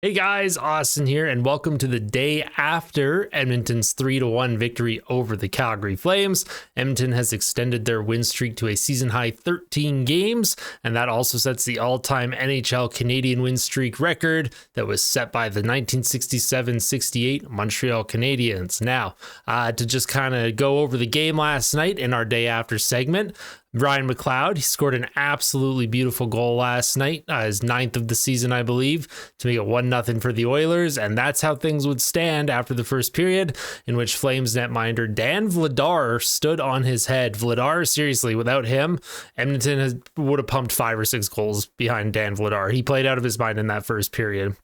Hey guys, Austin here, and welcome to the day after Edmonton's 3-1 victory over the Calgary Flames. Edmonton has extended their win streak to a season-high 13 games, and that also sets the all-time NHL Canadian win streak record that was set by the 1967-68 Montreal Canadiens. Now, to just kind of go over the game last night in our day after segment, Ryan McLeod, he scored an absolutely beautiful goal last night, his 9th of the season, I believe, to make it 1-0 for the Oilers, and that's how things would stand after the first period, in which Flames netminder Dan Vladar stood on his head. Vladar, seriously, without him, Edmonton would have pumped 5 or 6 goals behind Dan Vladar. He played out of his mind in that first period.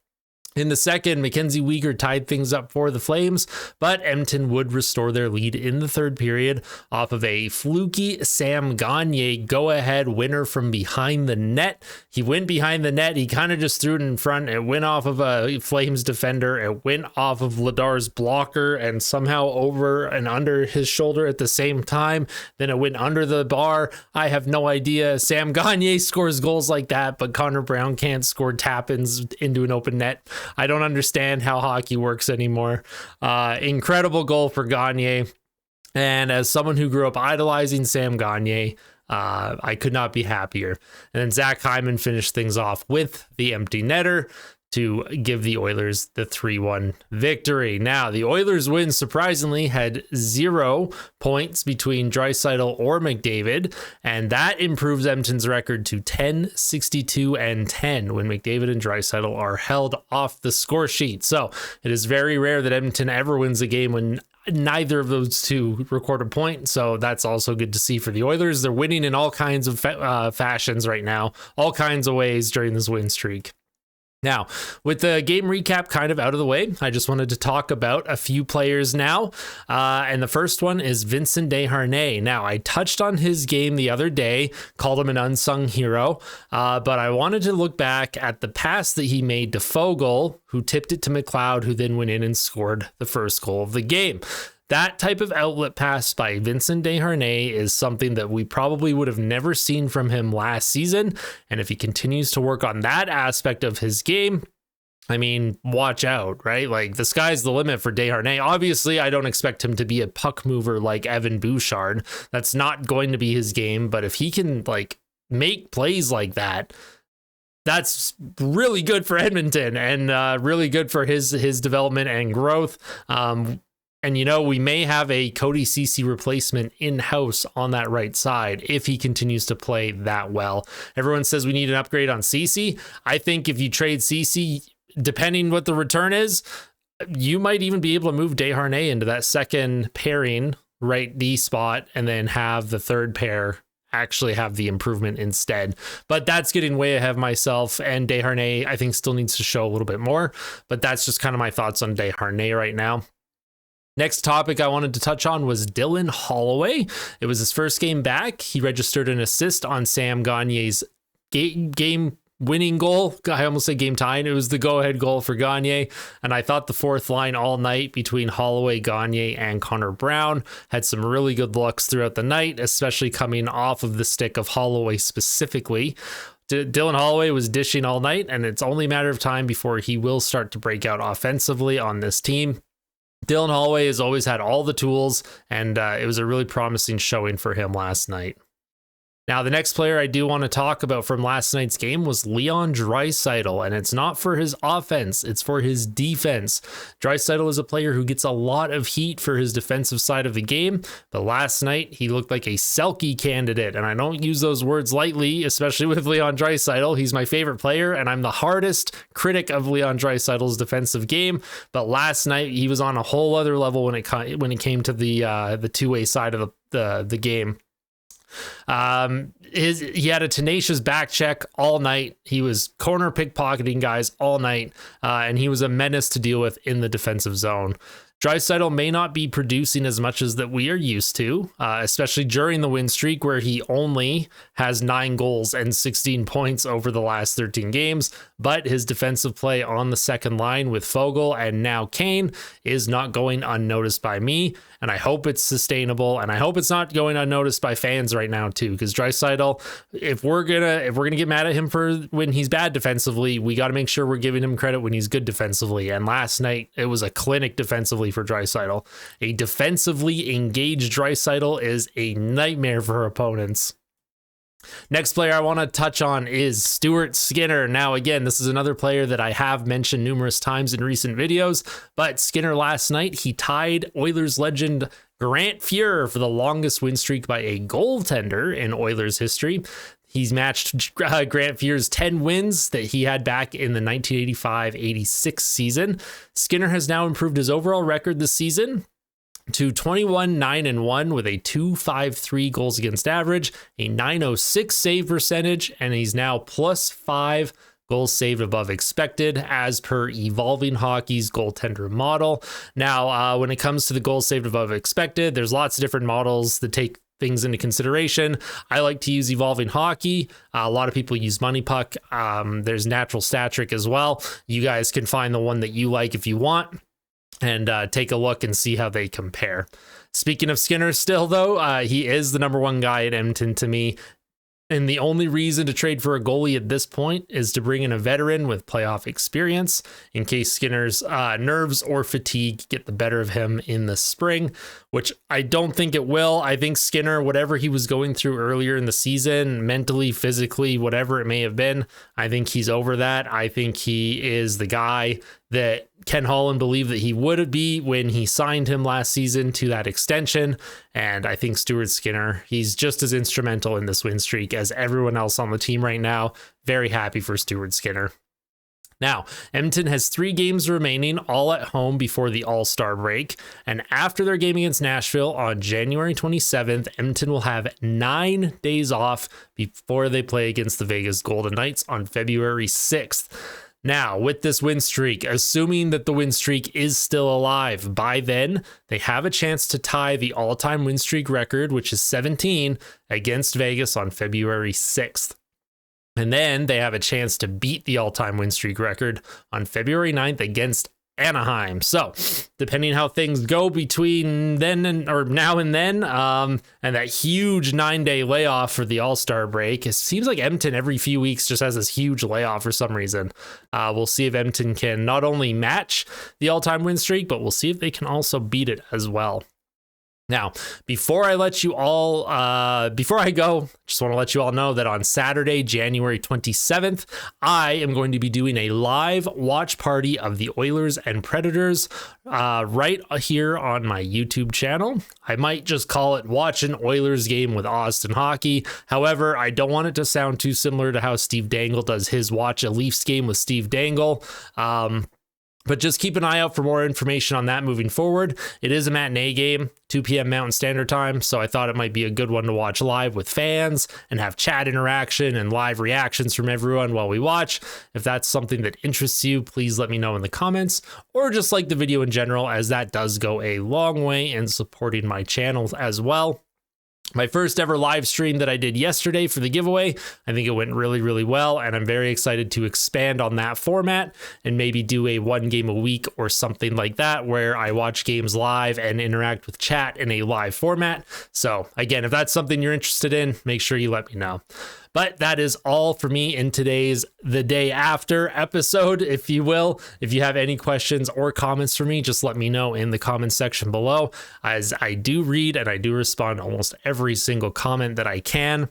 In the second, Mackenzie Weegar tied things up for the Flames, but Edmonton would restore their lead in the third period off of a fluky Sam Gagner go-ahead winner from behind the net. He went behind the net. He kind of just threw it in front. It went off of a Flames defender. It went off of Vladar's blocker and somehow over and under his shoulder at the same time. Then it went under the bar. I have no idea. Sam Gagner scores goals like that, but Connor Brown can't score tap-ins into an open net. I don't understand how hockey works anymore. Incredible goal for Gagner. And as someone who grew up idolizing Sam Gagner, I could not be happier. And then Zach Hyman finished things off with the empty netter to give the Oilers the 3-1 victory. Now, the Oilers win, surprisingly, had 0 points between Draisaitl or McDavid, and that improves Edmonton's record to 10-62-10 when McDavid and Draisaitl are held off the score sheet. So it is very rare that Edmonton ever wins a game when neither of those two record a point, so that's also good to see for the Oilers. They're winning in all kinds of fashions right now, all kinds of ways during this win streak. Now, with the game recap kind of out of the way, I just wanted to talk about a few players now. And the first one is Vincent Desharnais. Now, I touched on his game the other day, called him an unsung hero, but I wanted to look back at the pass that he made to Foegele, who tipped it to McLeod, who then went in and scored the first goal of the game. That type of outlet pass by Vincent Desharnais is something that we probably would have never seen from him last season. And if he continues to work on that aspect of his game, I mean, watch out, right? Like, the sky's the limit for Desharnais. Obviously, I don't expect him to be a puck mover like Evan Bouchard. That's not going to be his game. But if he can, like, make plays like that, that's really good for Edmonton and really good for his development and growth. And, you know, we may have a Cody Ceci replacement in-house on that right side if he continues to play that well. Everyone says we need an upgrade on Ceci. I think if you trade Ceci, depending what the return is, you might even be able to move Desharnais into that second pairing right D spot and then have the third pair actually have the improvement instead. But that's getting way ahead of myself, and Desharnais, I think, still needs to show a little bit more. But that's just kind of my thoughts on Desharnais right now. Next topic I wanted to touch on was Dylan Holloway. It was his first game back. He registered an assist on Sam Gagner's game-winning goal. I almost said game tying. It was the go-ahead goal for Gagner. And I thought the fourth line all night between Holloway, Gagner, and Connor Brown had some really good looks throughout the night, especially coming off of the stick of Holloway specifically. Dylan Holloway was dishing all night, and it's only a matter of time before he will start to break out offensively on this team. Dylan Holloway has always had all the tools, and it was a really promising showing for him last night. Now, the next player I do want to talk about from last night's game was Leon Draisaitl, and it's not for his offense, it's for his defense. Draisaitl is a player who gets a lot of heat for his defensive side of the game, but last night he looked like a Selke candidate, and I don't use those words lightly, especially with Leon Draisaitl. He's my favorite player, and I'm the hardest critic of Leon Draisaitl's defensive game, but last night he was on a whole other level when it came to the two-way side of the game. He had a tenacious back check all night. He was corner pickpocketing guys all night, and he was a menace to deal with in the defensive zone. Draisaitl may not be producing as much as that we are used to, especially during the win streak where he only has 9 goals and 16 points over the last 13 games, but his defensive play on the second line with Fogle and now Kane is not going unnoticed by me, and I hope it's sustainable, and I hope it's not going unnoticed by fans right now too, because Draisaitl, if we're gonna get mad at him for when he's bad defensively, we got to make sure we're giving him credit when he's good defensively, and last night it was a clinic defensively for Draisaitl. A defensively engaged Draisaitl is a nightmare for opponents. Next player I want to touch on is Stuart Skinner. Now, again, this is another player that I have mentioned numerous times in recent videos, but Skinner last night, he tied Oilers legend Grant Fuhr for the longest win streak by a goaltender in Oilers history. He's matched Grant Fuhr's 10 wins that he had back in the 1985-86 season. Skinner has now improved his overall record this season to 21-9-1 with a .253 goals against average, a .906 save percentage, and he's now +5 goals saved above expected as per Evolving Hockey's goaltender model. Now, when it comes to the goals saved above expected, there's lots of different models that take things into consideration. I like to use Evolving Hockey. A lot of people use Money Puck. There's Natural Stat Trick as well. You guys can find the one that you like if you want, and take a look and see how they compare. Speaking of Skinner still, though, he is the number 1 guy at Edmonton to me. And the only reason to trade for a goalie at this point is to bring in a veteran with playoff experience in case Skinner's nerves or fatigue get the better of him in the spring, which I don't think it will. I think Skinner, whatever he was going through earlier in the season, mentally, physically, whatever it may have been, I think he's over that. I think he is the guy that Ken Holland believed that he would be when he signed him last season to that extension. And I think Stuart Skinner, he's just as instrumental in this win streak as everyone else on the team right now. Very happy for Stuart Skinner. Now, Edmonton has 3 games remaining, all at home before the All-Star break. And after their game against Nashville on January 27th, Edmonton will have 9 days off before they play against the Vegas Golden Knights on February 6th. Now, with this win streak, assuming that the win streak is still alive, by then, they have a chance to tie the all-time win streak record, which is 17, against Vegas on February 6th. And then they have a chance to beat the all-time win streak record on February 9th against Anaheim. So, depending how things go between then and now and then, and that huge 9-day layoff for the All-Star break, it seems like Edmonton every few weeks just has this huge layoff for some reason. We'll see if Edmonton can not only match the all-time win streak, but we'll see if they can also beat it as well. Now, before I let you all, before I go, just want to let you all know that on Saturday, January 27th, I am going to be doing a live watch party of the Oilers and Predators right here on my YouTube channel. I might just call it Watch an Oilers Game with Austin Hockey. However, I don't want it to sound too similar to how Steve Dangle does his Watch a Leafs Game with Steve Dangle. But just keep an eye out for more information on that moving forward. It is a matinee game, 2 p.m. Mountain Standard Time, so I thought it might be a good one to watch live with fans and have chat interaction and live reactions from everyone while we watch. If that's something that interests you, please let me know in the comments, or just like the video in general, as that does go a long way in supporting my channel as well. My first ever live stream that I did yesterday for the giveaway, I think it went really, really well, and I'm very excited to expand on that format and maybe do a 1 game a week or something like that where I watch games live and interact with chat in a live format. So again, if that's something you're interested in, make sure you let me know. But that is all for me in today's The Day After episode, if you will. If you have any questions or comments for me, just let me know in the comments section below, as I do read and I do respond to almost every single comment that I can.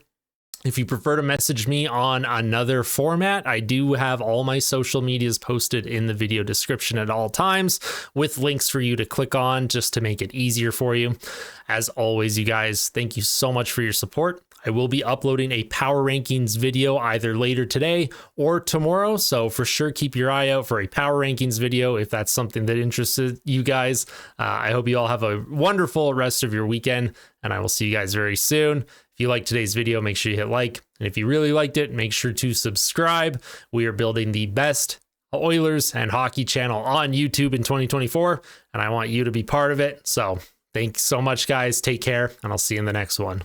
If you prefer to message me on another format, I do have all my social medias posted in the video description at all times with links for you to click on just to make it easier for you. As always, you guys, thank you so much for your support. I will be uploading a power rankings video either later today or tomorrow, so for sure keep your eye out for a power rankings video if that's something that interests you guys. I hope you all have a wonderful rest of your weekend, and I will see you guys very soon. If you liked today's video, make sure you hit like, and if you really liked it, make sure to subscribe. We are building the best Oilers and Hockey channel on YouTube in 2024, and I want you to be part of it. So thanks so much, guys. Take care, and I'll see you in the next one.